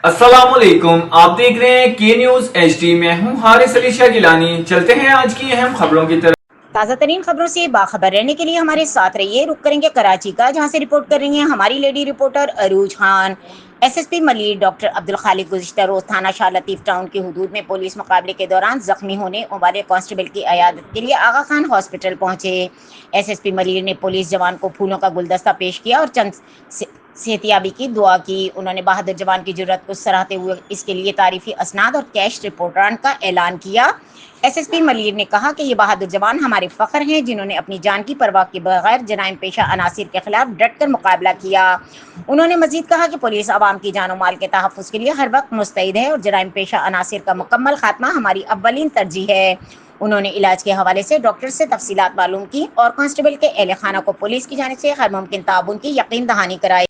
अस्सलामुअलैकुम, आप देख रहे हैं के न्यूज HD। मैं हूं हारिस अली शाह गिलानी। चलते हैं आज की अहम खबरों की तरफ। ताज़ा तरीन खबरों से बाखबर रहने के लिए हमारे साथ रहिए। रुक करेंगे कराची का, जहां से रिपोर्ट कर रही हैं हमारी लेडी रिपोर्टर अरूज खान। SSP मलिक डॉक्टर अब्दुल खालिक गुज़िश्ता रोज़ थाना शाह लतीफ़ टाउन की हदूद में पुलिस मुकाबले के दौरान जख्मी होने वाले कांस्टेबल की अयादत के लिए आगा खान हॉस्पिटल पहुंचे। SSP मलिक ने पुलिस जवान को फूलों का गुलदस्ता पेश किया और चंद सेहतियाबी की दुआ की। उन्होंने बहादुर जवान की जुर्रत को सराहते हुए इसके लिए तारीफी असनाद और कैश रिपोर्टान का ऐलान किया। SSP मलिक ने कहा कि ये बहादुर जवान हमारे फ़ख्र हैं, जिन्होंने अपनी जान की परवाह के बगैर जराइम पेशा अनासिर के खिलाफ डट कर मुकाबला किया। उन्होंने मजीद कहा कि पुलिस आवाम की जान और माल के तहफ़्फ़ुज़ के लिए हर वक्त मुस्तैद है और जराइम पेशा अनासिर का मुकम्मल खात्मा हमारी अव्वलीन तरजीह है। उन्होंने इलाज के हवाले से डॉक्टर से तफसीलात मालूम की और कांस्टेबल के अहल खाना को पुलिस की जानिब से हर मुमकिन ताउन की यकीन दहानी कराई।